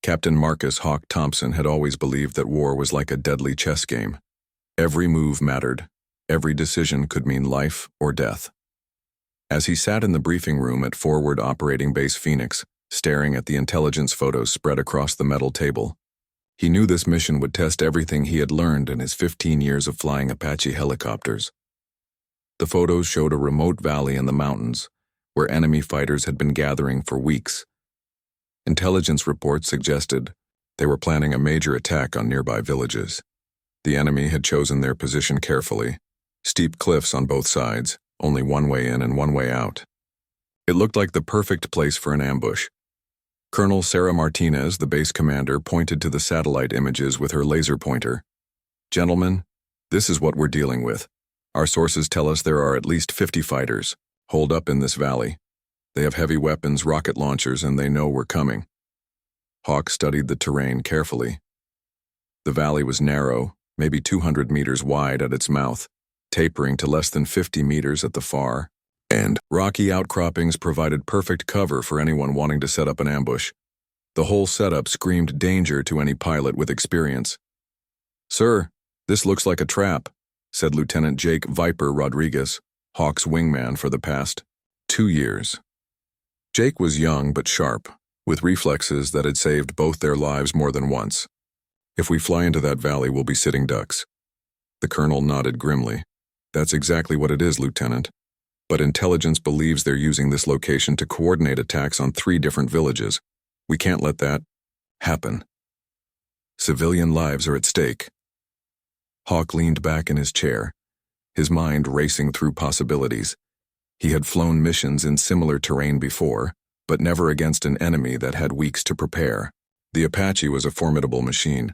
Captain Marcus Hawk Thompson had always believed that war was like a deadly chess game. Every move mattered. Every decision could mean life or death. As he sat in the briefing room at Forward Operating Base Phoenix, staring at the intelligence photos spread across the metal table, he knew this mission would test everything he had learned in his 15 years of flying Apache helicopters. The photos showed a remote valley in the mountains, where enemy fighters had been gathering for weeks. Intelligence reports suggested they were planning a major attack on nearby villages. The enemy had chosen their position carefully, steep cliffs on both sides, only one way in and one way out. It looked like the perfect place for an ambush. Colonel Sarah Martinez, the base commander, pointed to the satellite images with her laser pointer. "Gentlemen, this is what we're dealing with. Our sources tell us there are at least 50 fighters, holed up in this valley. They have heavy weapons, rocket launchers, and they know we're coming." Hawk studied the terrain carefully. The valley was narrow, maybe 200 meters wide at its mouth, tapering to less than 50 meters at the far end. Rocky outcroppings provided perfect cover for anyone wanting to set up an ambush. The whole setup screamed danger to any pilot with experience. "Sir, this looks like a trap," said Lieutenant Jake Viper Rodriguez, Hawk's wingman for the past 2 years. Jake was young but sharp, with reflexes that had saved both their lives more than once. "If we fly into that valley, we'll be sitting ducks." The colonel nodded grimly. "That's exactly what it is, Lieutenant. But intelligence believes they're using this location to coordinate attacks on 3 different villages. We can't let that happen. Civilian lives are at stake." Hawk leaned back in his chair, his mind racing through possibilities. He had flown missions in similar terrain before, but never against an enemy that had weeks to prepare. The Apache was a formidable machine,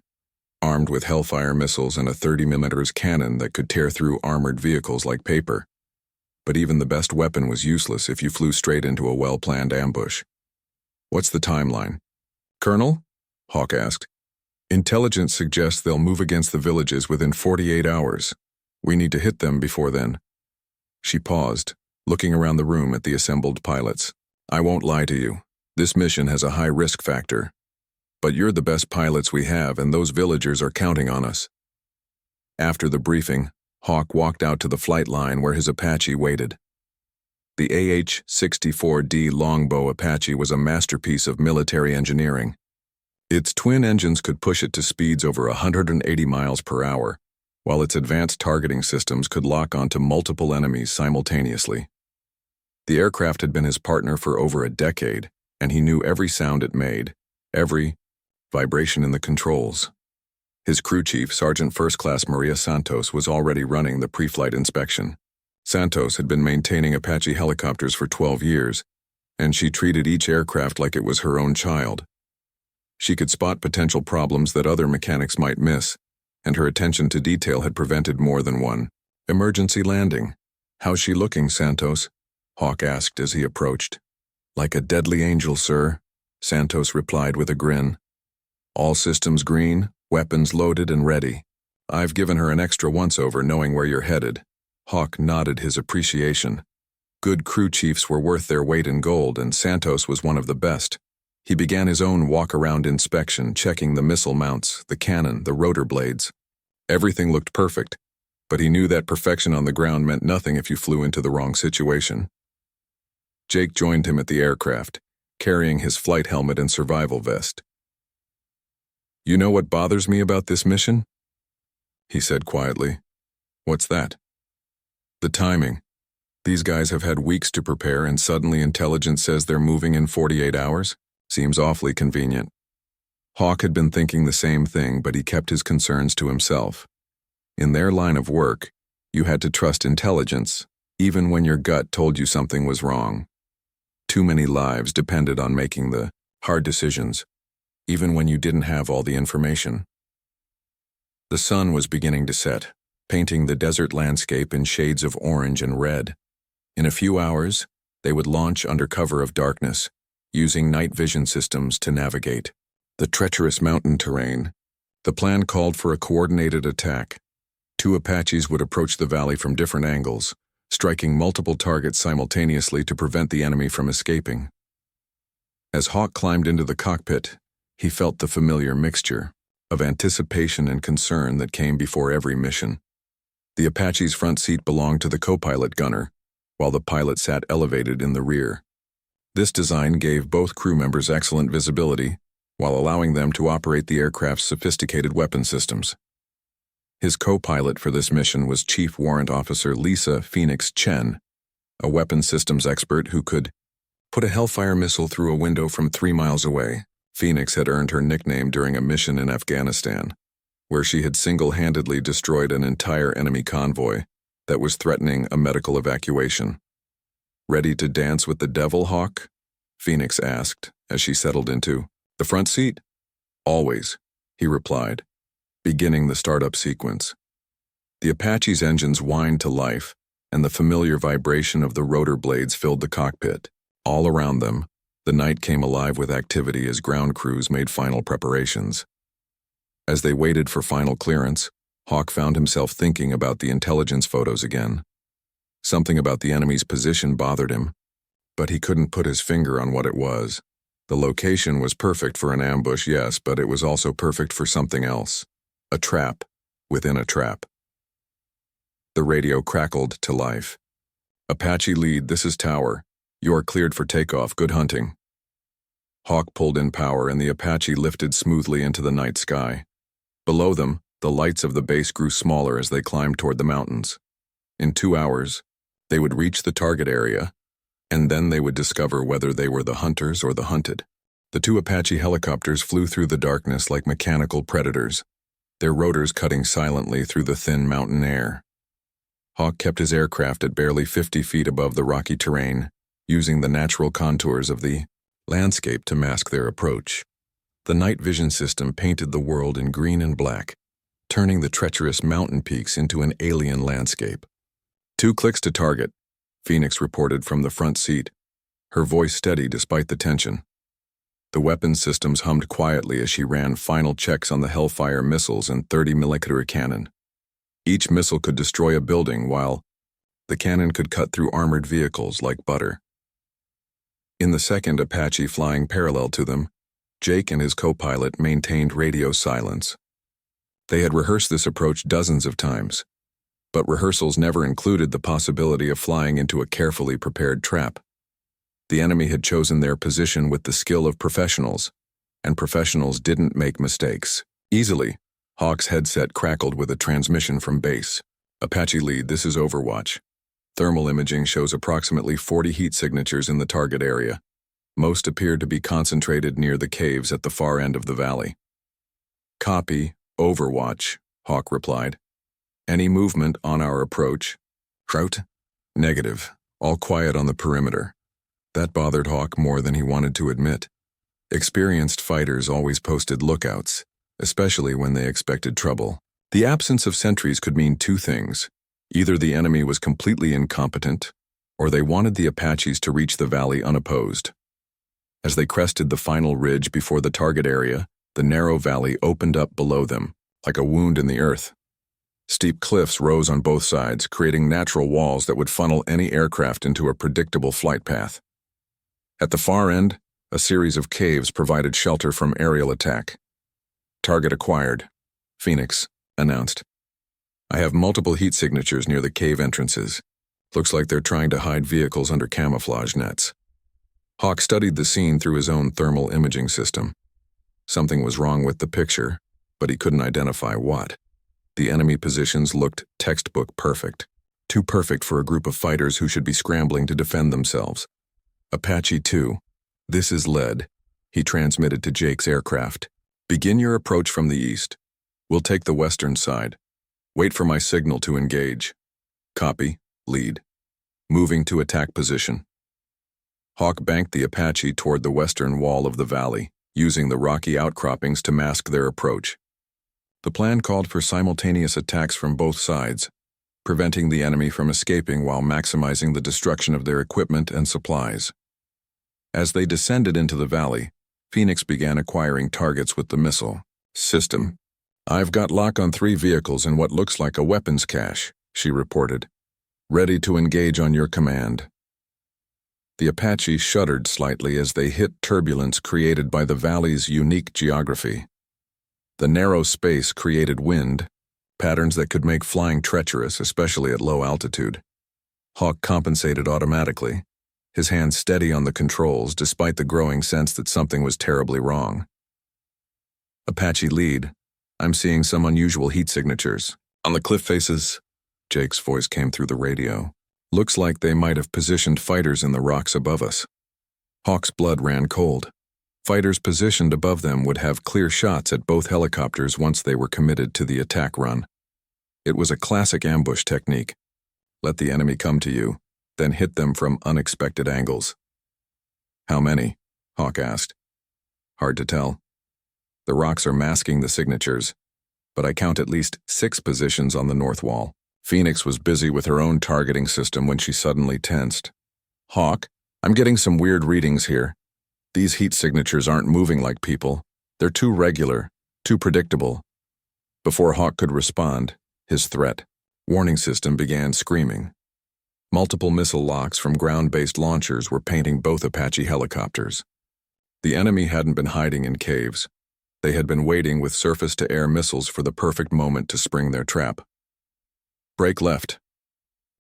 armed with Hellfire missiles and a 30mm cannon that could tear through armored vehicles like paper. But even the best weapon was useless if you flew straight into a well-planned ambush. "What's the timeline?" "Colonel?" Hawk asked. "Intelligence suggests they'll move against the villages within 48 hours. We need to hit them before then." She paused, looking around the room at the assembled pilots. "I won't lie to you. This mission has a high risk factor. But you're the best pilots we have, and those villagers are counting on us." After the briefing, Hawk walked out to the flight line where his Apache waited. The AH-64D Longbow Apache was a masterpiece of military engineering. Its twin engines could push it to speeds over 180 miles per hour, while its advanced targeting systems could lock onto multiple enemies simultaneously. The aircraft had been his partner for over a decade, and he knew every sound it made, every vibration in the controls. His crew chief, Sergeant First Class Maria Santos, was already running the pre-flight inspection. Santos had been maintaining Apache helicopters for 12 years, and she treated each aircraft like it was her own child. She could spot potential problems that other mechanics might miss, and her attention to detail had prevented more than one emergency landing. "How's she looking, Santos?" Hawk asked as he approached. "Like a deadly angel, sir," Santos replied with a grin. "All systems green, weapons loaded and ready. I've given her an extra once-over knowing where you're headed." Hawk nodded his appreciation. Good crew chiefs were worth their weight in gold, and Santos was one of the best. He began his own walk-around inspection, checking the missile mounts, the cannon, the rotor blades. Everything looked perfect, but he knew that perfection on the ground meant nothing if you flew into the wrong situation. Jake joined him at the aircraft, carrying his flight helmet and survival vest. "You know what bothers me about this mission?" he said quietly. "What's that?" "The timing. These guys have had weeks to prepare, and suddenly intelligence says they're moving in 48 hours? Seems awfully convenient." Hawk had been thinking the same thing, but he kept his concerns to himself. In their line of work, you had to trust intelligence, even when your gut told you something was wrong. Too many lives depended on making the hard decisions, even when you didn't have all the information. The sun was beginning to set, painting the desert landscape in shades of orange and red. In a few hours, they would launch under cover of darkness, using night vision systems to navigate the treacherous mountain terrain. The plan called for a coordinated attack. 2 Apaches would approach the valley from different angles, striking multiple targets simultaneously to prevent the enemy from escaping. As Hawk climbed into the cockpit, He felt the familiar mixture of anticipation and concern that came before every mission. The Apache's front seat belonged to the co-pilot gunner, while the pilot sat elevated in the rear. This design gave both crew members excellent visibility, while allowing them to operate the aircraft's sophisticated weapon systems. His co-pilot for this mission was Chief Warrant Officer Lisa Phoenix Chen, a weapons systems expert who could put a Hellfire missile through a window from 3 miles away. Phoenix had earned her nickname during a mission in Afghanistan, where she had single-handedly destroyed an entire enemy convoy that was threatening a medical evacuation. "Ready to dance with the devil, Hawk?" Phoenix asked as she settled into the front seat. "Always," he replied, beginning the startup sequence. The Apache's engines whined to life, and the familiar vibration of the rotor blades filled the cockpit. All around them, the night came alive with activity as ground crews made final preparations. As they waited for final clearance, Hawk found himself thinking about the intelligence photos again. Something about the enemy's position bothered him, but he couldn't put his finger on what it was. The location was perfect for an ambush, yes, but it was also perfect for something else. A trap within a trap. The radio crackled to life. "Apache lead, this is Tower. You are cleared for takeoff. Good hunting." Hawk pulled in power and the Apache lifted smoothly into the night sky. Below them, the lights of the base grew smaller as they climbed toward the mountains. In 2 hours, they would reach the target area, and then they would discover whether they were the hunters or the hunted. The 2 Apache helicopters flew through the darkness like mechanical predators, their rotors cutting silently through the thin mountain air. Hawk kept his aircraft at barely 50 feet above the rocky terrain, using the natural contours of the landscape to mask their approach. The night vision system painted the world in green and black, turning the treacherous mountain peaks into an alien landscape. 2 clicks to target, Phoenix reported from the front seat, her voice steady despite the tension. The weapons systems hummed quietly as she ran final checks on the Hellfire missiles and 30mm cannon. Each missile could destroy a building, while the cannon could cut through armored vehicles like butter. In the second Apache flying parallel to them, Jake and his co-pilot maintained radio silence. They had rehearsed this approach dozens of times, but rehearsals never included the possibility of flying into a carefully prepared trap. The enemy had chosen their position with the skill of professionals, and professionals didn't make mistakes easily. Hawk's headset crackled with a transmission from base. "Apache lead, this is Overwatch. Thermal imaging shows approximately 40 heat signatures in the target area. Most appeared to be concentrated near the caves at the far end of the valley." "Copy, Overwatch," Hawk replied. "Any movement on our approach?" "Kraut?" "Negative. All quiet on the perimeter." That bothered Hawk more than he wanted to admit. Experienced fighters always posted lookouts, especially when they expected trouble. The absence of sentries could mean 2 things. Either the enemy was completely incompetent, or they wanted the Apaches to reach the valley unopposed. As they crested the final ridge before the target area, the narrow valley opened up below them, like a wound in the earth. Steep cliffs rose on both sides, creating natural walls that would funnel any aircraft into a predictable flight path. At the far end, a series of caves provided shelter from aerial attack. "Target acquired," Phoenix announced. "I have multiple heat signatures near the cave entrances. Looks like they're trying to hide vehicles under camouflage nets." Hawk studied the scene through his own thermal imaging system. Something was wrong with the picture, but he couldn't identify what. The enemy positions looked textbook perfect. Too perfect for a group of fighters who should be scrambling to defend themselves. "Apache 2, this is Lead," he transmitted to Jake's aircraft. "Begin your approach from the east. We'll take the western side. Wait for my signal to engage." "Copy, lead." Moving to attack position. Hawk banked the Apache toward the western wall of the valley, using the rocky outcroppings to mask their approach. The plan called for simultaneous attacks from both sides, preventing the enemy from escaping while maximizing the destruction of their equipment and supplies. As they descended into the valley, Phoenix began acquiring targets with the missile system. "I've got lock on 3 vehicles in what looks like a weapons cache," she reported. "Ready to engage on your command." The Apache shuddered slightly as they hit turbulence created by the valley's unique geography. The narrow space created wind, patterns that could make flying treacherous, especially at low altitude. Hawk compensated automatically, his hands steady on the controls despite the growing sense that something was terribly wrong. Apache lead. I'm seeing some unusual heat signatures. On the cliff faces, Jake's voice came through the radio. Looks like they might have positioned fighters in the rocks above us. Hawk's blood ran cold. Fighters positioned above them would have clear shots at both helicopters once they were committed to the attack run. It was a classic ambush technique. Let the enemy come to you, then hit them from unexpected angles. How many? Hawk asked. Hard to tell. The rocks are masking the signatures, but I count at least 6 positions on the north wall. Phoenix was busy with her own targeting system when she suddenly tensed. Hawk, I'm getting some weird readings here. These heat signatures aren't moving like people. They're too regular, too predictable. Before Hawk could respond, his threat warning system began screaming. Multiple missile locks from ground-based launchers were painting both Apache helicopters. The enemy hadn't been hiding in caves. They had been waiting with surface-to-air missiles for the perfect moment to spring their trap. Break left.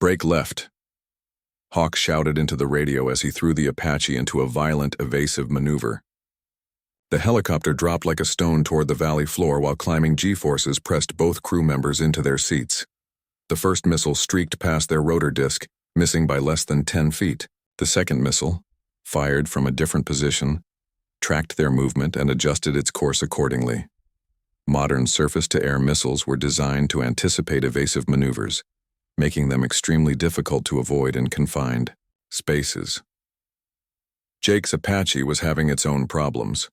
Break left. Hawk shouted into the radio as he threw the Apache into a violent, evasive maneuver. The helicopter dropped like a stone toward the valley floor while climbing G-forces pressed both crew members into their seats. The first missile streaked past their rotor disc, missing by less than 10 feet. The second missile, fired from a different position, tracked their movement and adjusted its course accordingly. Modern surface-to-air missiles were designed to anticipate evasive maneuvers, making them extremely difficult to avoid in confined spaces. Jake's Apache was having its own problems.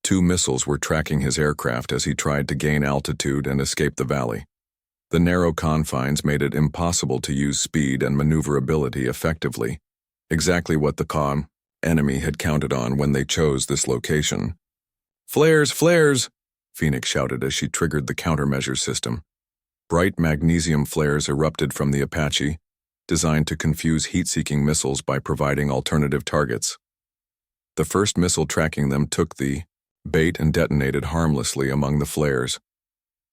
2 missiles were tracking his aircraft as he tried to gain altitude and escape the valley. The narrow confines made it impossible to use speed and maneuverability effectively, exactly what the enemy had counted on when they chose this location. Flares! Flares! Phoenix shouted as she triggered the countermeasure system. Bright magnesium flares erupted from the Apache, designed to confuse heat-seeking missiles by providing alternative targets. The first missile tracking them took the bait and detonated harmlessly among the flares.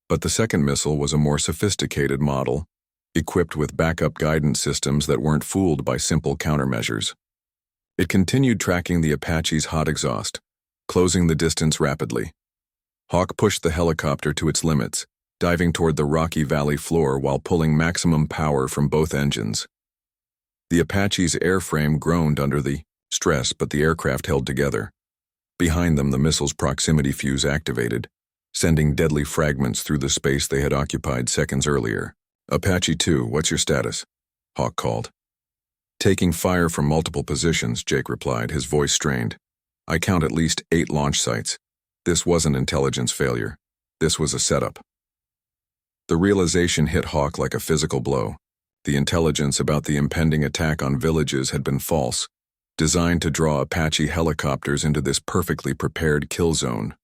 But the second missile was a more sophisticated model, equipped with backup guidance systems that weren't fooled by simple countermeasures. It continued tracking the Apache's hot exhaust, closing the distance rapidly. Hawk pushed the helicopter to its limits, diving toward the rocky valley floor while pulling maximum power from both engines. The Apache's airframe groaned under the stress, but the aircraft held together. Behind them, the missile's proximity fuse activated, sending deadly fragments through the space they had occupied seconds earlier. Apache 2, what's your status? Hawk called. Taking fire from multiple positions, Jake replied, his voice strained. I count at least 8 launch sites. This wasn't intelligence failure. This was a setup. The realization hit Hawk like a physical blow. The intelligence about the impending attack on villages had been false, designed to draw Apache helicopters into this perfectly prepared kill zone.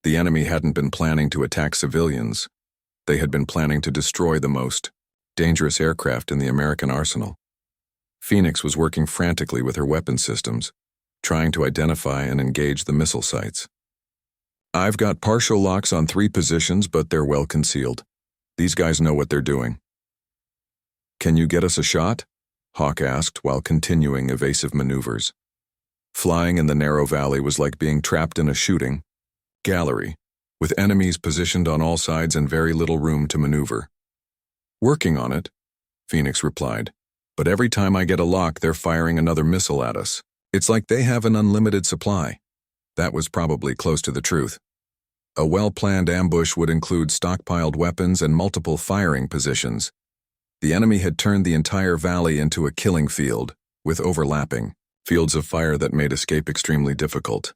The enemy hadn't been planning to attack civilians. They had been planning to destroy the most dangerous aircraft in the American arsenal. Phoenix was working frantically with her weapon systems, trying to identify and engage the missile sites. I've got partial locks on 3 positions, but they're well concealed. These guys know what they're doing. Can you get us a shot? Hawk asked while continuing evasive maneuvers. Flying in the narrow valley was like being trapped in a shooting gallery, with enemies positioned on all sides and very little room to maneuver. Working on it, Phoenix replied, but every time I get a lock, they're firing another missile at us. It's like they have an unlimited supply. That was probably close to the truth. A well-planned ambush would include stockpiled weapons and multiple firing positions. The enemy had turned the entire valley into a killing field, with overlapping fields of fire that made escape extremely difficult.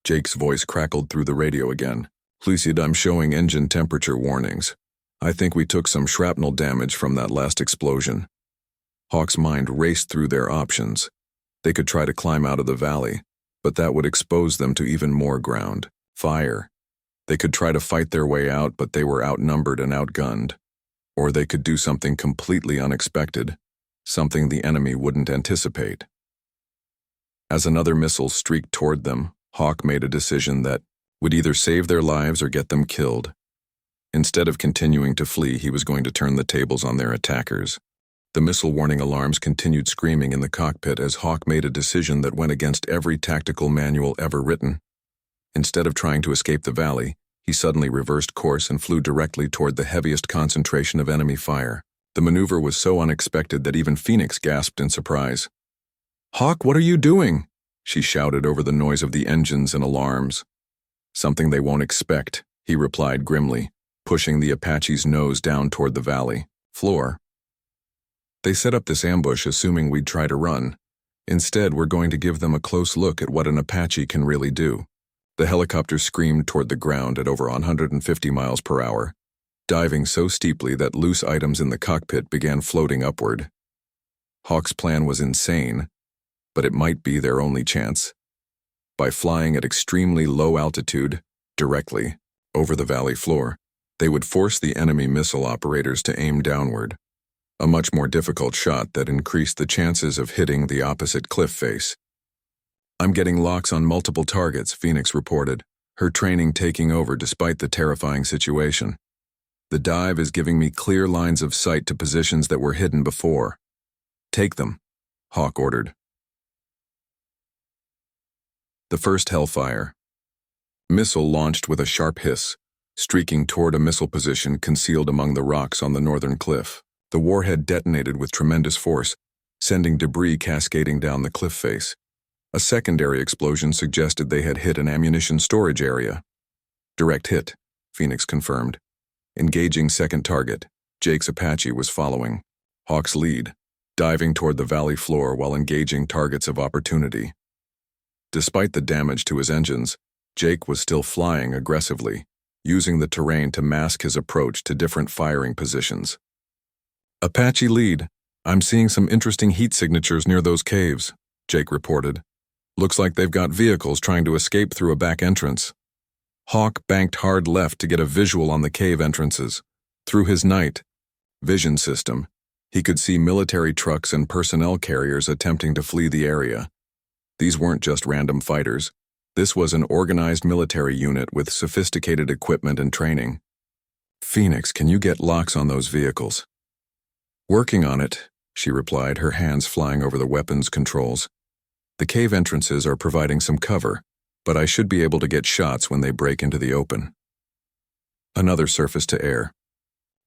Jake's voice crackled through the radio again. Preceded, I'm showing engine temperature warnings. I think we took some shrapnel damage from that last explosion. Hawk's mind raced through their options. They could try to climb out of the valley, but that would expose them to even more ground. Fire. They could try to fight their way out, but they were outnumbered and outgunned. Or they could do something completely unexpected, something the enemy wouldn't anticipate. As another missile streaked toward them, Hawk made a decision that would either save their lives or get them killed. Instead of continuing to flee, he was going to turn the tables on their attackers. The missile warning alarms continued screaming in the cockpit as Hawk made a decision that went against every tactical manual ever written. Instead of trying to escape the valley, he suddenly reversed course and flew directly toward the heaviest concentration of enemy fire. The maneuver was so unexpected that even Phoenix gasped in surprise. "Hawk, what are you doing?" she shouted over the noise of the engines and alarms. "Something they won't expect," he replied grimly, pushing the Apache's nose down toward the valley floor. "They set up this ambush assuming we'd try to run. Instead, we're going to give them a close look at what an Apache can really do." The helicopter screamed toward the ground at over 150 miles per hour, diving so steeply that loose items in the cockpit began floating upward. Hawk's plan was insane, but it might be their only chance. By flying at extremely low altitude, directly over the valley floor, they would force the enemy missile operators to aim downward, a much more difficult shot that increased the chances of hitting the opposite cliff face. "I'm getting locks on multiple targets," Phoenix reported, her training taking over despite the terrifying situation. "The dive is giving me clear lines of sight to positions that were hidden before." "Take them," Hawk ordered. The first Hellfire. Missile launched with a sharp hiss, streaking toward a missile position concealed among the rocks on the northern cliff. The warhead detonated with tremendous force, sending debris cascading down the cliff face. A secondary explosion suggested they had hit an ammunition storage area. "Direct hit," Phoenix confirmed. Engaging second target, Jake's Apache was following. Hawk's lead, diving toward the valley floor while engaging targets of opportunity. Despite the damage to his engines, Jake was still flying aggressively, using the terrain to mask his approach to different firing positions. "Apache lead. I'm seeing some interesting heat signatures near those caves," Jake reported. "Looks like they've got vehicles trying to escape through a back entrance." Hawk banked hard left to get a visual on the cave entrances. Through his night vision system, he could see military trucks and personnel carriers attempting to flee the area. These weren't just random fighters. This was an organized military unit with sophisticated equipment and training. "Phoenix, can you get locks on those vehicles?" "Working on it," she replied, her hands flying over the weapons controls. "The cave entrances are providing some cover, but I should be able to get shots when they break into the open." Another surface-to-air.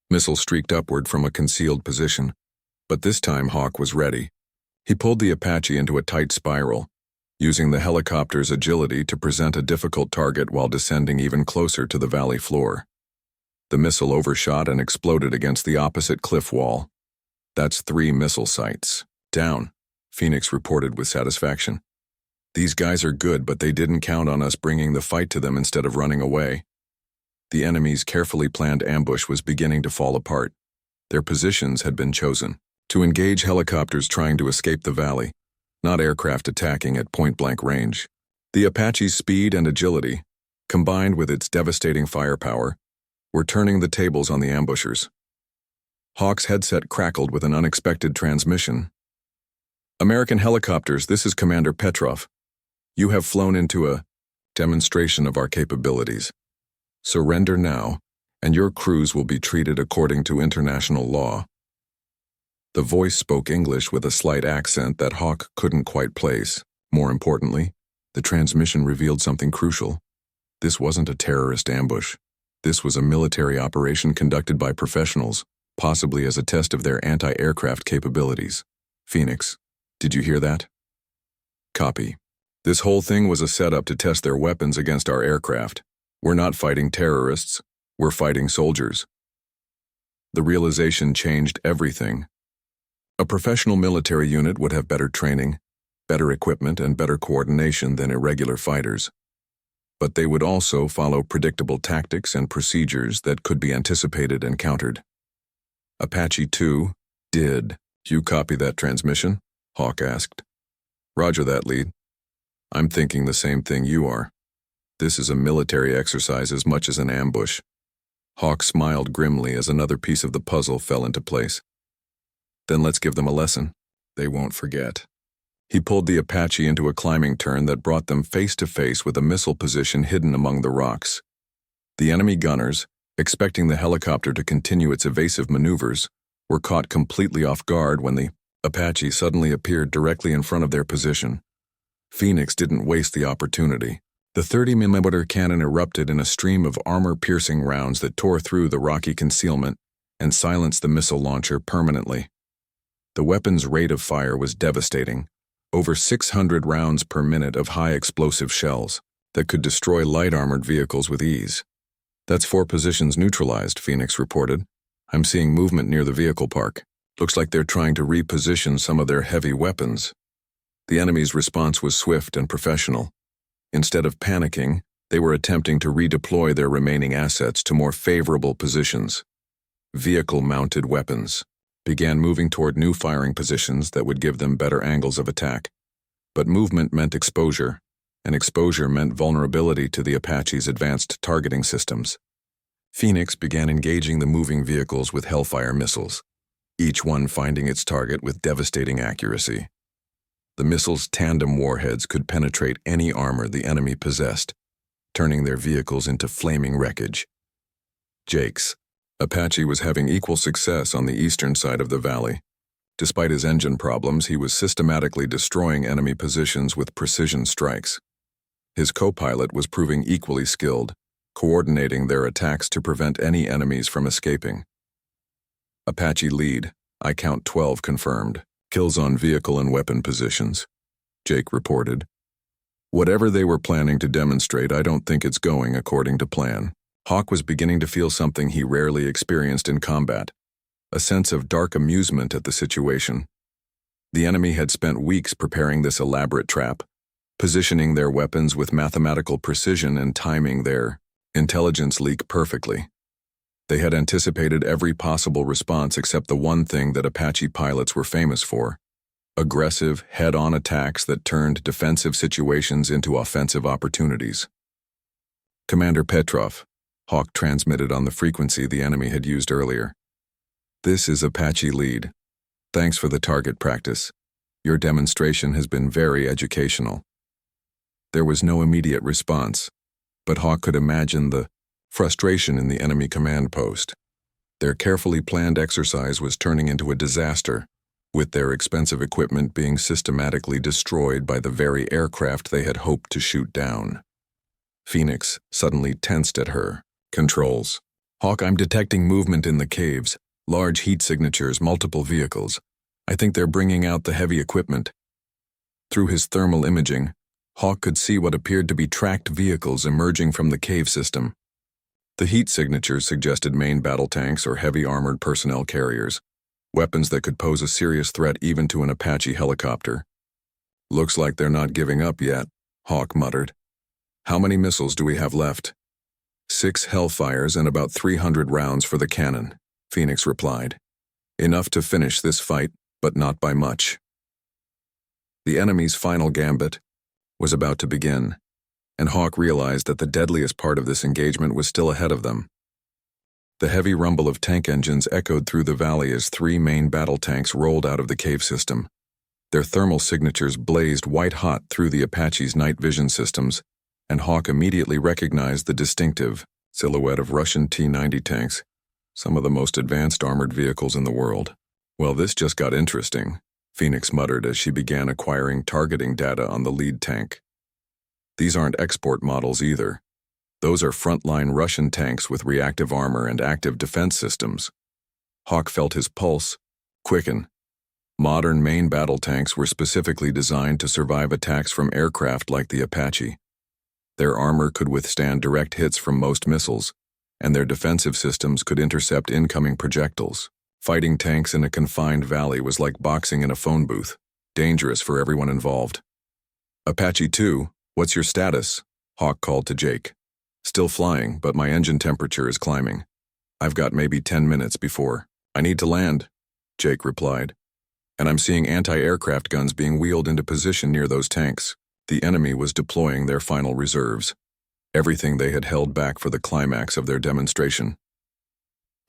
Missile streaked upward from a concealed position, but this time Hawk was ready. He pulled the Apache into a tight spiral, using the helicopter's agility to present a difficult target while descending even closer to the valley floor. The missile overshot and exploded against the opposite cliff wall. "That's 3 missile sites. Down," Phoenix reported with satisfaction. "These guys are good, but they didn't count on us bringing the fight to them instead of running away." The enemy's carefully planned ambush was beginning to fall apart. Their positions had been chosen to engage helicopters trying to escape the valley, not aircraft attacking at point-blank range. The Apache's speed and agility, combined with its devastating firepower, were turning the tables on the ambushers. Hawk's headset crackled with an unexpected transmission. "American helicopters, this is Commander Petrov. You have flown into a demonstration of our capabilities. Surrender now, and your crews will be treated according to international law." The voice spoke English with a slight accent that Hawk couldn't quite place. More importantly, the transmission revealed something crucial. This wasn't a terrorist ambush. This was a military operation conducted by professionals, possibly as a test of their anti-aircraft capabilities. "Phoenix, did you hear that?" "Copy. This whole thing was a setup to test their weapons against our aircraft. We're not fighting terrorists, we're fighting soldiers." The realization changed everything. A professional military unit would have better training, better equipment, and better coordination than irregular fighters. But they would also follow predictable tactics and procedures that could be anticipated and countered. Apache 2 did. "You copy that transmission?" Hawk asked. "Roger that, lead. I'm thinking the same thing you are. This is a military exercise as much as an ambush." Hawk smiled grimly as another piece of the puzzle fell into place. "Then let's give them a lesson. They won't forget." He pulled the Apache into a climbing turn that brought them face to face with a missile position hidden among the rocks. The enemy gunners, expecting the helicopter to continue its evasive maneuvers, were caught completely off guard when the Apache suddenly appeared directly in front of their position. Phoenix didn't waste the opportunity. The 30mm cannon erupted in a stream of armor-piercing rounds that tore through the rocky concealment and silenced the missile launcher permanently. The weapon's rate of fire was devastating, over 600 rounds per minute of high-explosive shells that could destroy light-armored vehicles with ease. "That's 4 positions neutralized," Phoenix reported. "I'm seeing movement near the vehicle park. Looks like they're trying to reposition some of their heavy weapons." The enemy's response was swift and professional. Instead of panicking, they were attempting to redeploy their remaining assets to more favorable positions. Vehicle-mounted weapons began moving toward new firing positions that would give them better angles of attack. But movement meant exposure, and exposure meant vulnerability to the Apache's advanced targeting systems. Phoenix began engaging the moving vehicles with Hellfire missiles, each one finding its target with devastating accuracy. The missiles' tandem warheads could penetrate any armor the enemy possessed, turning their vehicles into flaming wreckage. Jake's Apache was having equal success on the eastern side of the valley. Despite his engine problems, he was systematically destroying enemy positions with precision strikes. His co-pilot was proving equally skilled, coordinating their attacks to prevent any enemies from escaping. "Apache lead. I count 12 confirmed. Kills on vehicle and weapon positions," Jake reported. "Whatever they were planning to demonstrate, I don't think it's going according to plan." Hawk was beginning to feel something he rarely experienced in combat, a sense of dark amusement at the situation. The enemy had spent weeks preparing this elaborate trap, positioning their weapons with mathematical precision and timing their intelligence leak perfectly. They had anticipated every possible response except the one thing that Apache pilots were famous for: aggressive, head-on attacks that turned defensive situations into offensive opportunities. "Commander Petrov," Hawk transmitted on the frequency the enemy had used earlier. "This is Apache lead. Thanks for the target practice. Your demonstration has been very educational." There was no immediate response, but Hawk could imagine the frustration in the enemy command post. Their carefully planned exercise was turning into a disaster, with their expensive equipment being systematically destroyed by the very aircraft they had hoped to shoot down. Phoenix suddenly tensed at her. "Controls. Hawk, I'm detecting movement in the caves, large heat signatures, multiple vehicles. I think they're bringing out the heavy equipment." Through his thermal imaging, Hawk could see what appeared to be tracked vehicles emerging from the cave system. The heat signatures suggested main battle tanks or heavy armored personnel carriers, weapons that could pose a serious threat even to an Apache helicopter. "Looks like they're not giving up yet," Hawk muttered. "How many missiles do we have left?" 6 Hellfires and about 300 rounds for the cannon," Phoenix replied. "Enough to finish this fight, but not by much." The enemy's final gambit was about to begin, and Hawk realized that the deadliest part of this engagement was still ahead of them. The heavy rumble of tank engines echoed through the valley as 3 main battle tanks rolled out of the cave system. Their thermal signatures blazed white-hot through the Apache's night vision systems, and Hawk immediately recognized the distinctive silhouette of Russian T-90 tanks, some of the most advanced armored vehicles in the world. "Well, this just got interesting," Phoenix muttered as she began acquiring targeting data on the lead tank. "These aren't export models either. Those are frontline Russian tanks with reactive armor and active defense systems." Hawk felt his pulse quicken. Modern main battle tanks were specifically designed to survive attacks from aircraft like the Apache. Their armor could withstand direct hits from most missiles, and their defensive systems could intercept incoming projectiles. Fighting tanks in a confined valley was like boxing in a phone booth, dangerous for everyone involved. "Apache 2, what's your status?" Hawk called to Jake. "Still flying, but my engine temperature is climbing. I've got maybe 10 minutes before I need to land," Jake replied. "And I'm seeing anti-aircraft guns being wheeled into position near those tanks." The enemy was deploying their final reserves, everything they had held back for the climax of their demonstration.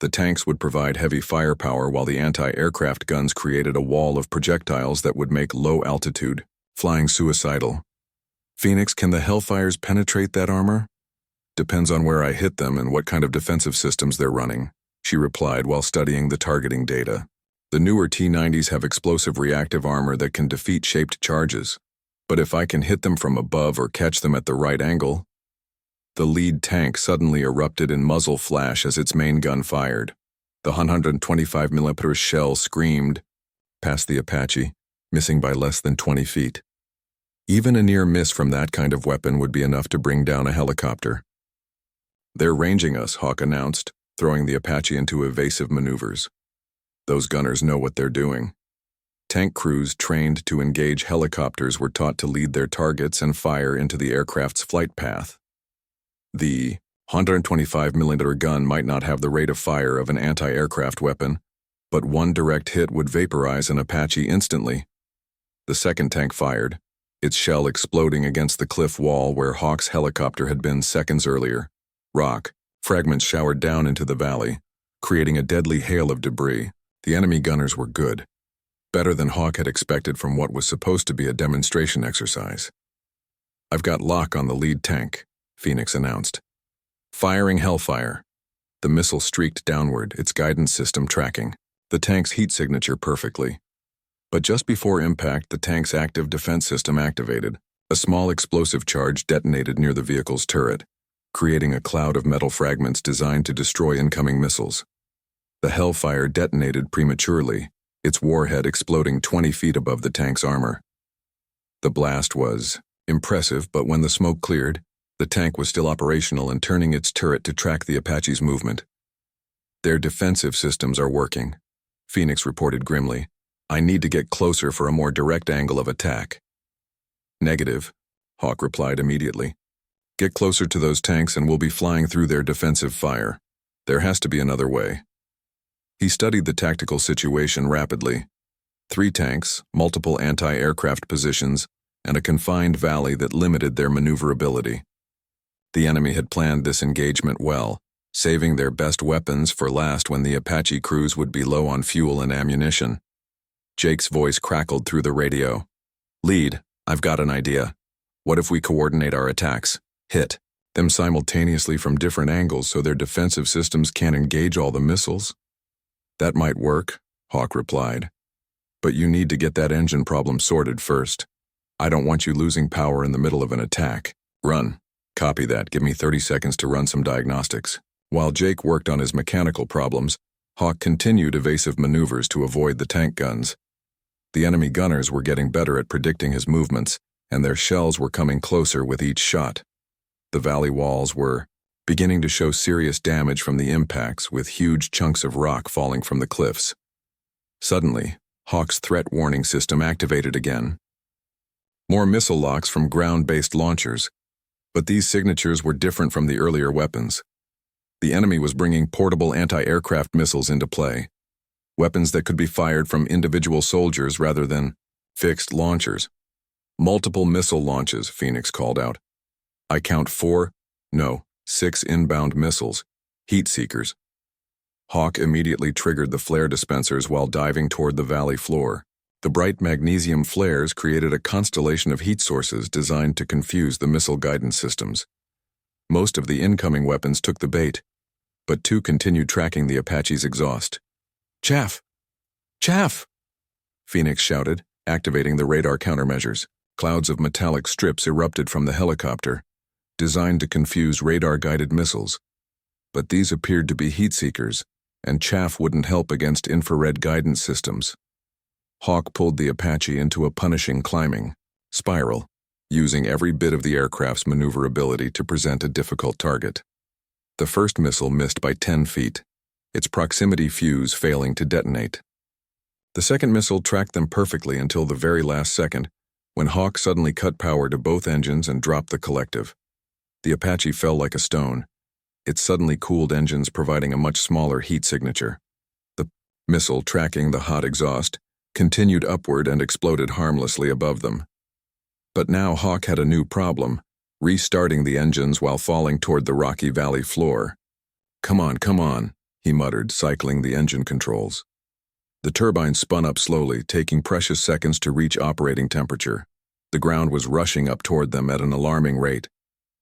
The tanks would provide heavy firepower while the anti-aircraft guns created a wall of projectiles that would make low-altitude flying suicidal. Phoenix, can the Hellfires penetrate that armor? Depends on where I hit them and what kind of defensive systems they're running, she replied while studying the targeting data. The newer T-90s have explosive reactive armor that can defeat shaped charges. But if I can hit them from above or catch them at the right angle... The lead tank suddenly erupted in muzzle flash as its main gun fired. The 125mm shell screamed past the Apache, missing by less than 20 feet. Even a near miss from that kind of weapon would be enough to bring down a helicopter. "They're ranging us," Hawk announced, throwing the Apache into evasive maneuvers. Those gunners know what they're doing. Tank crews trained to engage helicopters were taught to lead their targets and fire into the aircraft's flight path. The 125mm gun might not have the rate of fire of an anti-aircraft weapon, but one direct hit would vaporize an Apache instantly. The second tank fired, its shell exploding against the cliff wall where Hawk's helicopter had been seconds earlier. Rock fragments showered down into the valley, creating a deadly hail of debris. The enemy gunners were good, better than Hawk had expected from what was supposed to be a demonstration exercise. "I've got lock on the lead tank," Phoenix announced. Firing Hellfire. The missile streaked downward, its guidance system tracking the tank's heat signature perfectly. But just before impact, the tank's active defense system activated. A small explosive charge detonated near the vehicle's turret, creating a cloud of metal fragments designed to destroy incoming missiles. The Hellfire detonated prematurely, its warhead exploding 20 feet above the tank's armor. The blast was impressive, but when the smoke cleared, the tank was still operational and turning its turret to track the Apache's movement. "Their defensive systems are working," Phoenix reported grimly. "I need to get closer for a more direct angle of attack." "Negative," Hawk replied immediately. "Get closer to those tanks and we'll be flying through their defensive fire. There has to be another way." He studied the tactical situation rapidly. 3 tanks, multiple anti-aircraft positions, and a confined valley that limited their maneuverability. The enemy had planned this engagement well, saving their best weapons for last when the Apache crews would be low on fuel and ammunition. Jake's voice crackled through the radio. "Lead, I've got an idea. What if we coordinate our attacks? Hit them simultaneously from different angles so their defensive systems can't engage all the missiles?" "That might work," Hawk replied. "But you need to get that engine problem sorted first. I don't want you losing power in the middle of an attack. Run." "Copy that. Give me 30 seconds to run some diagnostics." While Jake worked on his mechanical problems, Hawk continued evasive maneuvers to avoid the tank guns. The enemy gunners were getting better at predicting his movements, and their shells were coming closer with each shot. The valley walls were beginning to show serious damage from the impacts, with huge chunks of rock falling from the cliffs. Suddenly, Hawk's threat warning system activated again. More missile locks from ground-based launchers, but these signatures were different from the earlier weapons. The enemy was bringing portable anti-aircraft missiles into play, weapons that could be fired from individual soldiers rather than fixed launchers. "Multiple missile launches," Phoenix called out. "I count 6 inbound missiles, heat seekers." Hawk immediately triggered the flare dispensers while diving toward the valley floor. The bright magnesium flares created a constellation of heat sources designed to confuse the missile guidance systems. Most of the incoming weapons took the bait, but 2 continued tracking the Apache's exhaust. "Chaff! Chaff!" Phoenix shouted, activating the radar countermeasures. Clouds of metallic strips erupted from the helicopter, designed to confuse radar-guided missiles. But these appeared to be heat seekers, and chaff wouldn't help against infrared guidance systems. Hawk pulled the Apache into a punishing climbing spiral, using every bit of the aircraft's maneuverability to present a difficult target. The first missile missed by 10 feet, its proximity fuse failing to detonate. The second missile tracked them perfectly until the very last second, when Hawk suddenly cut power to both engines and dropped the collective. The Apache fell like a stone, its suddenly cooled engines providing a much smaller heat signature. The missile, tracking the hot exhaust, continued upward and exploded harmlessly above them. But now Hawk had a new problem, restarting the engines while falling toward the rocky valley floor. Come on," he muttered, cycling the engine controls. The turbine spun up slowly, taking precious seconds to reach operating temperature. The ground was rushing up toward them at an alarming rate.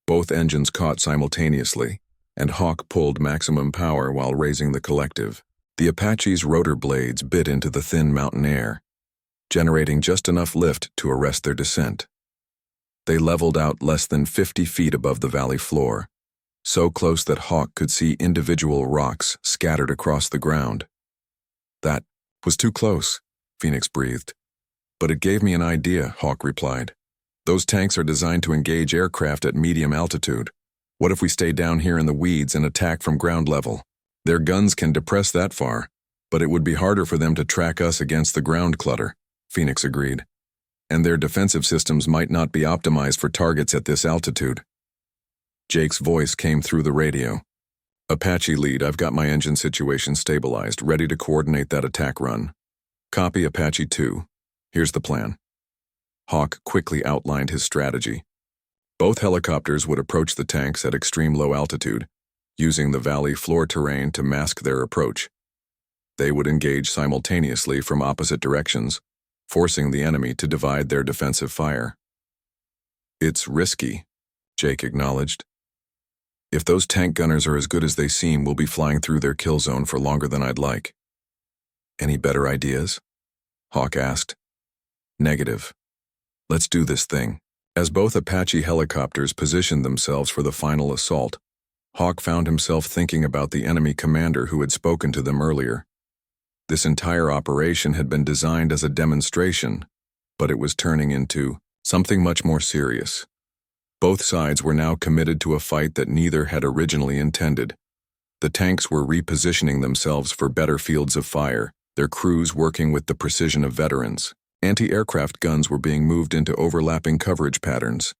Both engines caught simultaneously, and Hawk pulled maximum power while raising the collective. The Apache's rotor blades bit into the thin mountain air, generating just enough lift to arrest their descent. They leveled out less than 50 feet above the valley floor, so close that Hawk could see individual rocks scattered across the ground. "That was too close," Phoenix breathed. "But it gave me an idea," Hawk replied. "Those tanks are designed to engage aircraft at medium altitude. What if we stay down here in the weeds and attack from ground level? Their guns can depress that far, but it would be harder for them to track us against the ground clutter," Phoenix agreed. "And their defensive systems might not be optimized for targets at this altitude." Jake's voice came through the radio. "Apache lead, I've got my engine situation stabilized, ready to coordinate that attack run. Copy Apache 2. Here's the plan." Hawk quickly outlined his strategy. Both helicopters would approach the tanks at extreme low altitude, using the valley floor terrain to mask their approach. They would engage simultaneously from opposite directions, forcing the enemy to divide their defensive fire. "It's risky," Jake acknowledged. "If those tank gunners are as good as they seem, we'll be flying through their kill zone for longer than I'd like." "Any better ideas?" Hawk asked. "Negative. Let's do this thing." As both Apache helicopters positioned themselves for the final assault, Hawk found himself thinking about the enemy commander who had spoken to them earlier. This entire operation had been designed as a demonstration, but it was turning into something much more serious. Both sides were now committed to a fight that neither had originally intended. The tanks were repositioning themselves for better fields of fire, their crews working with the precision of veterans. Anti-aircraft guns were being moved into overlapping coverage patterns.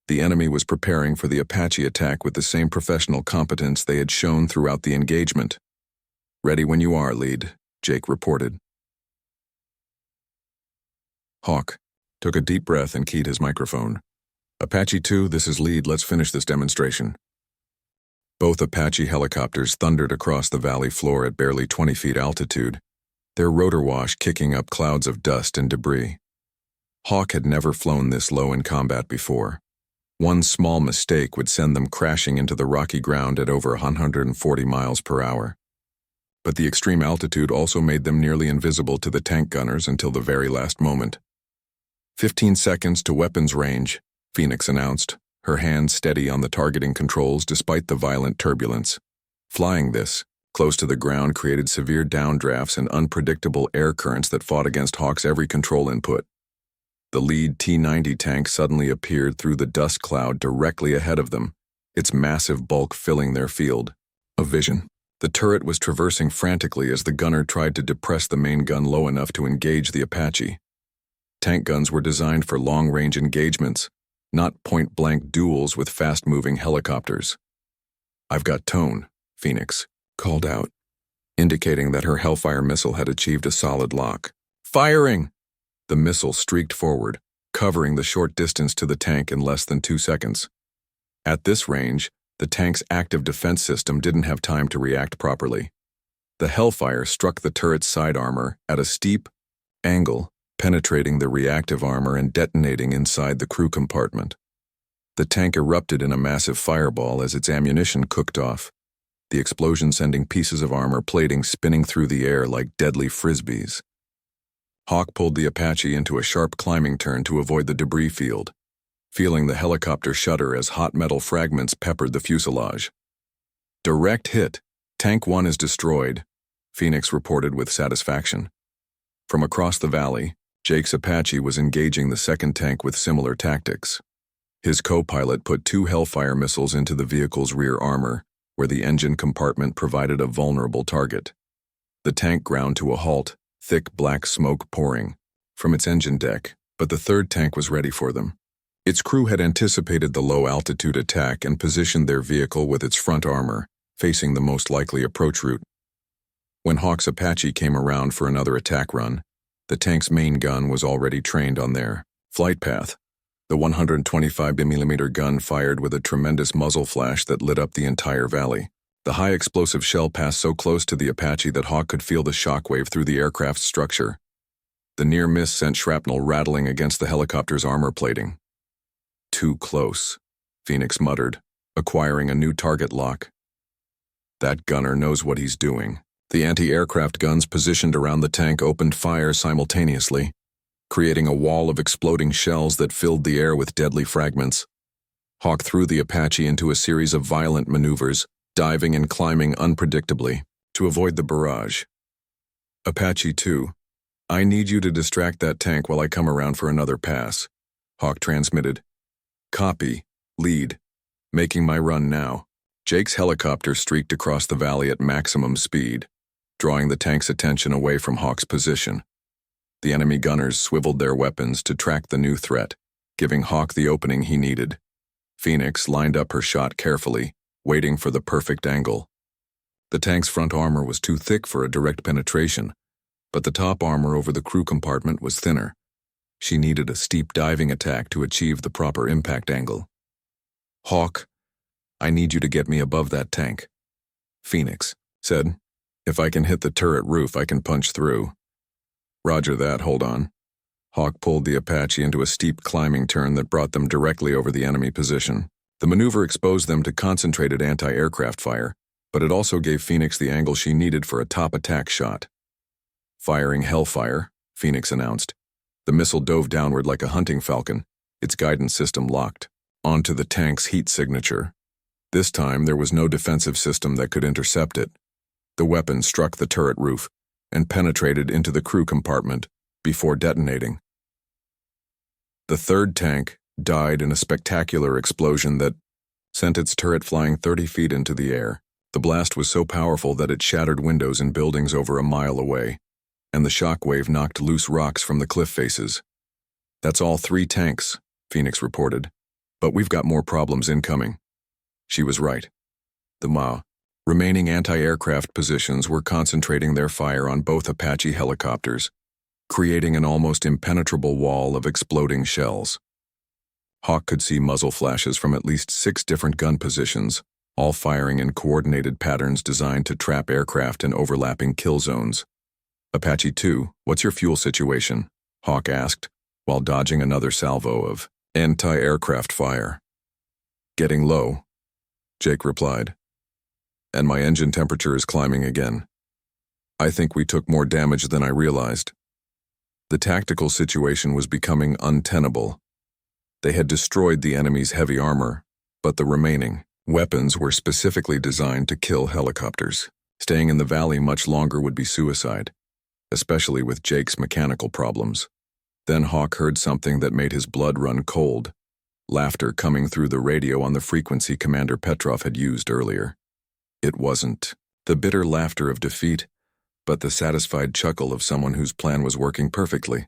The enemy was preparing for the Apache attack with the same professional competence they had shown throughout the engagement. "Ready when you are, lead," Jake reported. Hawk took a deep breath and keyed his microphone. "Apache 2, this is lead. Let's finish this demonstration." Both Apache helicopters thundered across the valley floor at barely 20 feet altitude, their rotor wash kicking up clouds of dust and debris. Hawk had never flown this low in combat before. One small mistake would send them crashing into the rocky ground at over 140 miles per hour. But the extreme altitude also made them nearly invisible to the tank gunners until the very last moment. 15 seconds to weapons range, Phoenix announced, her hand steady on the targeting controls despite the violent turbulence. Flying this, close to the ground, created severe downdrafts and unpredictable air currents that fought against Hawk's every control input. The lead T-90 tank suddenly appeared through the dust cloud directly ahead of them, its massive bulk filling their field of vision. The turret was traversing frantically as the gunner tried to depress the main gun low enough to engage the Apache. Tank guns were designed for long-range engagements, not point-blank duels with fast-moving helicopters. "I've got tone," Phoenix called out, indicating that her Hellfire missile had achieved a solid lock. "Firing!" The missile streaked forward, covering the short distance to the tank in less than 2 seconds. At this range, the tank's active defense system didn't have time to react properly. The Hellfire struck the turret's side armor at a steep angle, penetrating the reactive armor and detonating inside the crew compartment. The tank erupted in a massive fireball as its ammunition cooked off, the explosion sending pieces of armor plating spinning through the air like deadly frisbees. Hawk pulled the Apache into a sharp climbing turn to avoid the debris field, feeling the helicopter shudder as hot metal fragments peppered the fuselage. "Direct hit. Tank 1 is destroyed," Phoenix reported with satisfaction. From across the valley, Jake's Apache was engaging the second tank with similar tactics. His co-pilot put 2 Hellfire missiles into the vehicle's rear armor, where the engine compartment provided a vulnerable target. The tank ground to a halt, thick black smoke pouring from its engine deck, but the third tank was ready for them. Its crew had anticipated the low-altitude attack and positioned their vehicle with its front armor, facing the most likely approach route. When Hawk's Apache came around for another attack run, the tank's main gun was already trained on their flight path. The 125mm gun fired with a tremendous muzzle flash that lit up the entire valley. The high-explosive shell passed so close to the Apache that Hawk could feel the shockwave through the aircraft's structure. The near miss sent shrapnel rattling against the helicopter's armor plating. "Too close," Phoenix muttered, acquiring a new target lock. "That gunner knows what he's doing." The anti-aircraft guns positioned around the tank opened fire simultaneously, creating a wall of exploding shells that filled the air with deadly fragments. Hawk threw the Apache into a series of violent maneuvers, diving and climbing unpredictably to avoid the barrage. "Apache 2, I need you to distract that tank while I come around for another pass," Hawk transmitted. "Copy. Lead. Making my run now." Jake's helicopter streaked across the valley at maximum speed, drawing the tank's attention away from Hawk's position. The enemy gunners swiveled their weapons to track the new threat, giving Hawk the opening he needed. Phoenix lined up her shot carefully, waiting for the perfect angle. The tank's front armor was too thick for a direct penetration, but the top armor over the crew compartment was thinner. She needed a steep diving attack to achieve the proper impact angle. "Hawk, I need you to get me above that tank," Phoenix said. "If I can hit the turret roof, I can punch through." "Roger that, hold on." Hawk pulled the Apache into a steep climbing turn that brought them directly over the enemy position. The maneuver exposed them to concentrated anti-aircraft fire, but it also gave Phoenix the angle she needed for a top attack shot. "Firing Hellfire," Phoenix announced. The missile dove downward like a hunting falcon, its guidance system locked onto the tank's heat signature. This time, there was no defensive system that could intercept it. The weapon struck the turret roof and penetrated into the crew compartment before detonating. The third tank died in a spectacular explosion that sent its turret flying 30 feet into the air. The blast was so powerful that it shattered windows in buildings over a mile away, and the shockwave knocked loose rocks from the cliff faces. "That's all 3 tanks," Phoenix reported, "but we've got more problems incoming." She was right. The remaining anti-aircraft positions were concentrating their fire on both Apache helicopters, creating an almost impenetrable wall of exploding shells. Hawk could see muzzle flashes from at least 6 different gun positions, all firing in coordinated patterns designed to trap aircraft in overlapping kill zones. "Apache 2, what's your fuel situation?" Hawk asked, while dodging another salvo of anti-aircraft fire. "Getting low," Jake replied. "And my engine temperature is climbing again. I think we took more damage than I realized." The tactical situation was becoming untenable. They had destroyed the enemy's heavy armor, but the remaining weapons were specifically designed to kill helicopters. Staying in the valley much longer would be suicide, especially with Jake's mechanical problems. Then Hawk heard something that made his blood run cold. Laughter coming through the radio on the frequency Commander Petrov had used earlier. It wasn't the bitter laughter of defeat, but the satisfied chuckle of someone whose plan was working perfectly.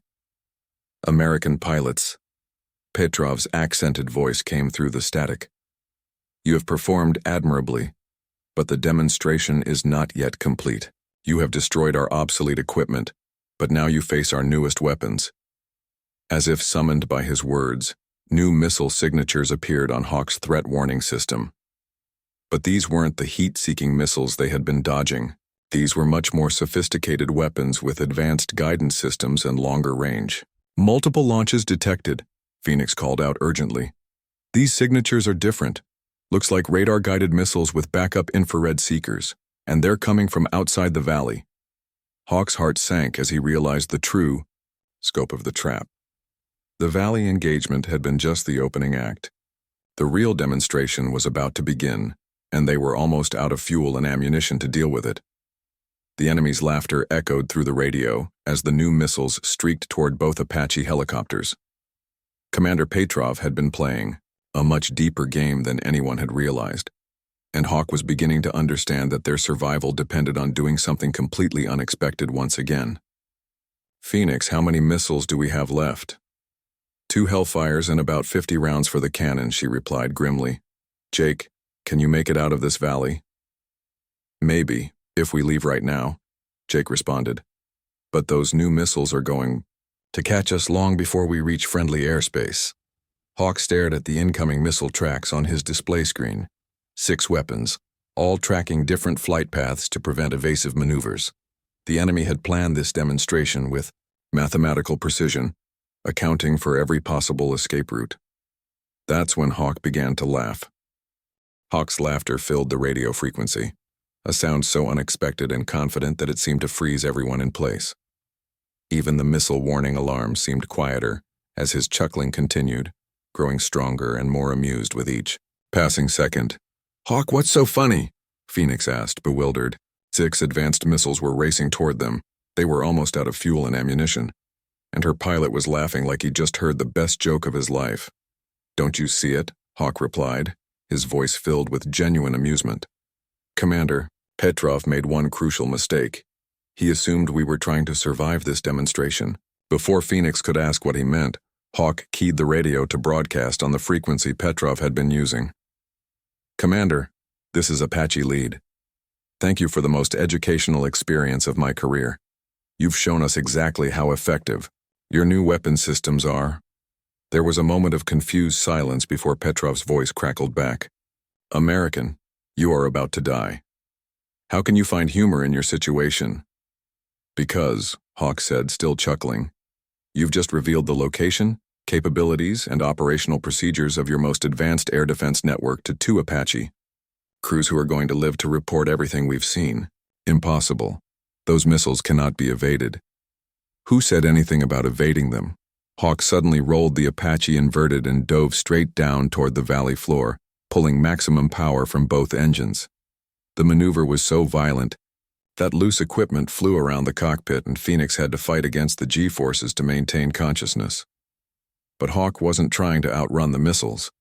"American pilots." Petrov's accented voice came through the static. "You have performed admirably, but the demonstration is not yet complete. You have destroyed our obsolete equipment, but now you face our newest weapons." As if summoned by his words, new missile signatures appeared on Hawk's threat warning system. But these weren't the heat-seeking missiles they had been dodging. These were much more sophisticated weapons with advanced guidance systems and longer range. "Multiple launches detected," Phoenix called out urgently. "These signatures are different. Looks like radar-guided missiles with backup infrared seekers, and they're coming from outside the valley." Hawk's heart sank as he realized the true scope of the trap. The valley engagement had been just the opening act. The real demonstration was about to begin, and they were almost out of fuel and ammunition to deal with it. The enemy's laughter echoed through the radio as the new missiles streaked toward both Apache helicopters. Commander Petrov had been playing a much deeper game than anyone had realized, and Hawk was beginning to understand that their survival depended on doing something completely unexpected once again. "Phoenix, how many missiles do we have left?" "2 Hellfires and about 50 rounds for the cannon," she replied grimly. "Jake, can you make it out of this valley?" "Maybe, if we leave right now," Jake responded. "But those new missiles are going to catch us long before we reach friendly airspace." Hawk stared at the incoming missile tracks on his display screen. 6 weapons, all tracking different flight paths to prevent evasive maneuvers. The enemy had planned this demonstration with mathematical precision, accounting for every possible escape route. That's when Hawk began to laugh. Hawk's laughter filled the radio frequency, a sound so unexpected and confident that it seemed to freeze everyone in place. Even the missile warning alarm seemed quieter as his chuckling continued, growing stronger and more amused with each passing second. "Hawk, what's so funny?" Phoenix asked, bewildered. 6 advanced missiles were racing toward them. They were almost out of fuel and ammunition, and her pilot was laughing like he'd just heard the best joke of his life. "Don't you see it?" Hawk replied, his voice filled with genuine amusement. "Commander, Petrov made one crucial mistake. He assumed we were trying to survive this demonstration." Before Phoenix could ask what he meant, Hawk keyed the radio to broadcast on the frequency Petrov had been using. "Commander, this is Apache lead. Thank you for the most educational experience of my career. You've shown us exactly how effective your new weapon systems are." There was a moment of confused silence before Petrov's voice crackled back. "American, you are about to die. How can you find humor in your situation?" "Because," Hawk said, still chuckling, "you've just revealed the location, capabilities, and operational procedures of your most advanced air defense network to 2 Apache crews who are going to live to report everything we've seen. Impossible. Those missiles cannot be evaded." "Who said anything about evading them?" Hawk suddenly rolled the Apache inverted and dove straight down toward the valley floor, pulling maximum power from both engines. The maneuver was so violent that loose equipment flew around the cockpit and Phoenix had to fight against the G-forces to maintain consciousness. But Hawk wasn't trying to outrun the missiles.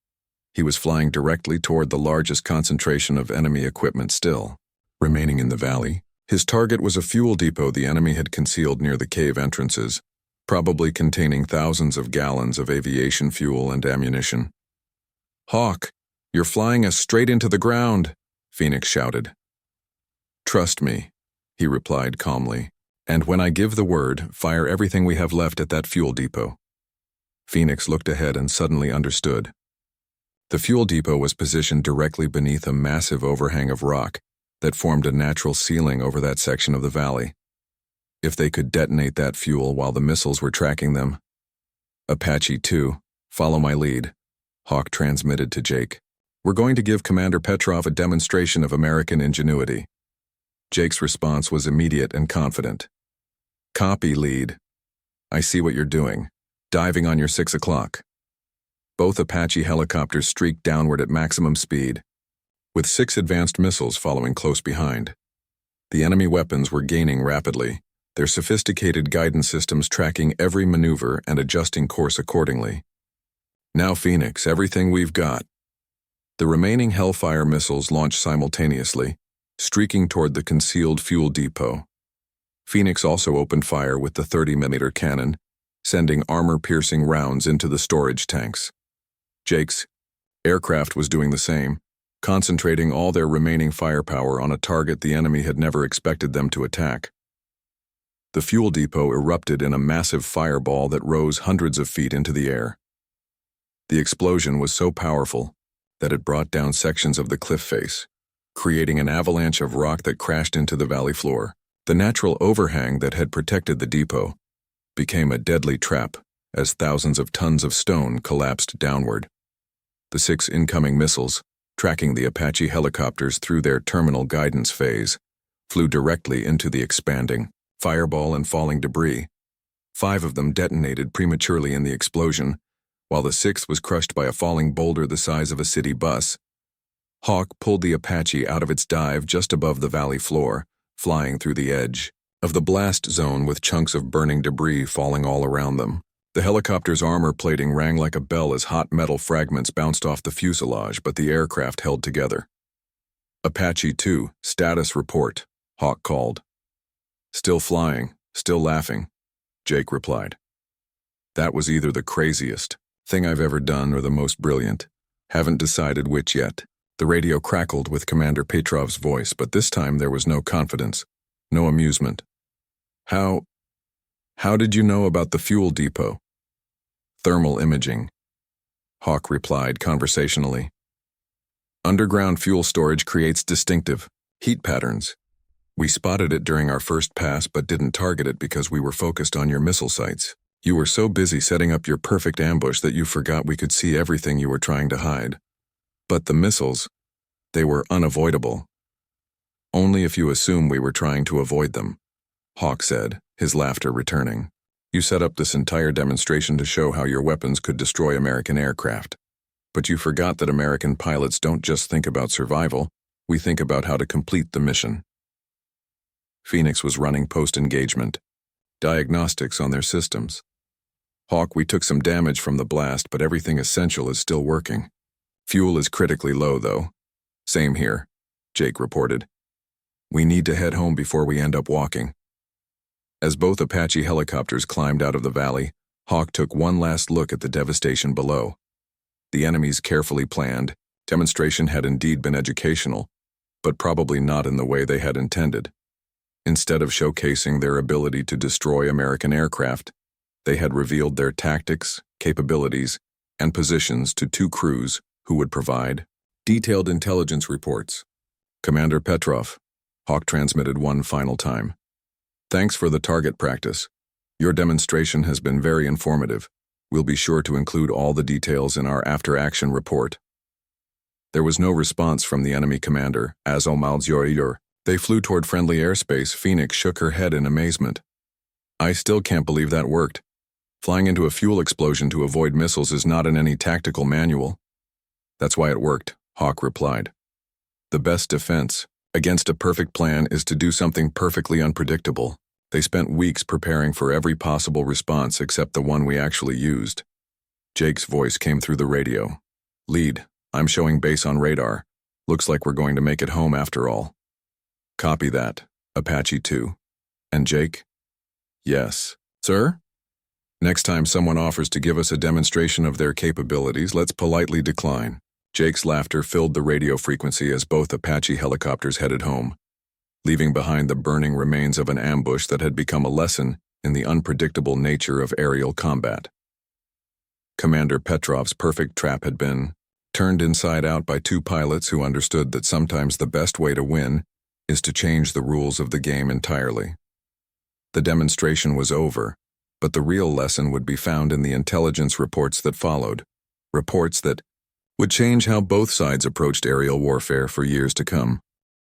He was flying directly toward the largest concentration of enemy equipment still remaining in the valley. His target was a fuel depot the enemy had concealed near the cave entrances, probably containing thousands of gallons of aviation fuel and ammunition. "Hawk, you're flying us straight into the ground," Phoenix shouted. "Trust me," he replied calmly, "and when I give the word, fire everything we have left at that fuel depot." Phoenix looked ahead and suddenly understood. The fuel depot was positioned directly beneath a massive overhang of rock that formed a natural ceiling over that section of the valley. If they could detonate that fuel while the missiles were tracking them. "Apache 2, follow my lead," Hawk transmitted to Jake. "We're going to give Commander Petrov a demonstration of American ingenuity." Jake's response was immediate and confident. "Copy, lead. I see what you're doing. Diving on your 6 o'clock." Both Apache helicopters streaked downward at maximum speed, with 6 advanced missiles following close behind. The enemy weapons were gaining rapidly, their sophisticated guidance systems tracking every maneuver and adjusting course accordingly. "Now, Phoenix, everything we've got." The remaining Hellfire missiles launched simultaneously, streaking toward the concealed fuel depot. Phoenix also opened fire with the 30mm cannon, sending armor-piercing rounds into the storage tanks. Jake's aircraft was doing the same, concentrating all their remaining firepower on a target the enemy had never expected them to attack. The fuel depot erupted in a massive fireball that rose hundreds of feet into the air. The explosion was so powerful that it brought down sections of the cliff face, creating an avalanche of rock that crashed into the valley floor. The natural overhang that had protected the depot became a deadly trap as thousands of tons of stone collapsed downward. The 6 incoming missiles, tracking the Apache helicopters through their terminal guidance phase, flew directly into the expanding fireball and falling debris. 5 of them detonated prematurely in the explosion, while the 6th was crushed by a falling boulder the size of a city bus. Hawk pulled the Apache out of its dive just above the valley floor, flying through the edge of the blast zone with chunks of burning debris falling all around them. The helicopter's armor plating rang like a bell as hot metal fragments bounced off the fuselage, but the aircraft held together. "Apache 2, status report," Hawk called. "Still flying, still laughing," Jake replied. "That was either the craziest thing I've ever done or the most brilliant. Haven't decided which yet." The radio crackled with Commander Petrov's voice, but this time there was no confidence, no amusement. How did you know about the fuel depot?" "Thermal imaging," Hawk replied conversationally. Underground fuel storage creates distinctive heat patterns. We spotted it during our first pass but didn't target it because we were focused on your missile sites. You were so busy setting up your perfect ambush that you forgot we could see everything you were trying to hide. But the missiles, they were unavoidable. Only if you assume we were trying to avoid them, Hawk said, his laughter returning. You set up this entire demonstration to show how your weapons could destroy American aircraft. But you forgot that American pilots don't just think about survival, we think about how to complete the mission. Phoenix was running post-engagement diagnostics on their systems. Hawk, we took some damage from the blast, but everything essential is still working. Fuel is critically low, though. Same here, Jake reported. We need to head home before we end up walking. As both Apache helicopters climbed out of the valley, Hawk took one last look at the devastation below. The enemy's carefully planned demonstration had indeed been educational, but probably not in the way they had intended. Instead of showcasing their ability to destroy American aircraft, they had revealed their tactics, capabilities, and positions to two crews who would provide detailed intelligence reports. Commander Petrov, Hawk transmitted one final time. Thanks for the target practice. Your demonstration has been very informative. We'll be sure to include all the details in our after-action report. There was no response from the enemy commander, Azal. They flew toward friendly airspace. Phoenix shook her head in amazement. I still can't believe that worked. Flying into a fuel explosion to avoid missiles is not in any tactical manual. That's why it worked, Hawk replied. The best defense against a perfect plan is to do something perfectly unpredictable. They spent weeks preparing for every possible response except the one we actually used. Jake's voice came through the radio. Lead, I'm showing base on radar. Looks like we're going to make it home after all. Copy that, Apache 2. And Jake? Yes. Sir? Next time someone offers to give us a demonstration of their capabilities, let's politely decline. Jake's laughter filled the radio frequency as both Apache helicopters headed home, leaving behind the burning remains of an ambush that had become a lesson in the unpredictable nature of aerial combat. Commander Petrov's perfect trap had been turned inside out by two pilots who understood that sometimes the best way to win is to change the rules of the game entirely. The demonstration was over, but the real lesson would be found in the intelligence reports that followed, reports that would change how both sides approached aerial warfare for years to come.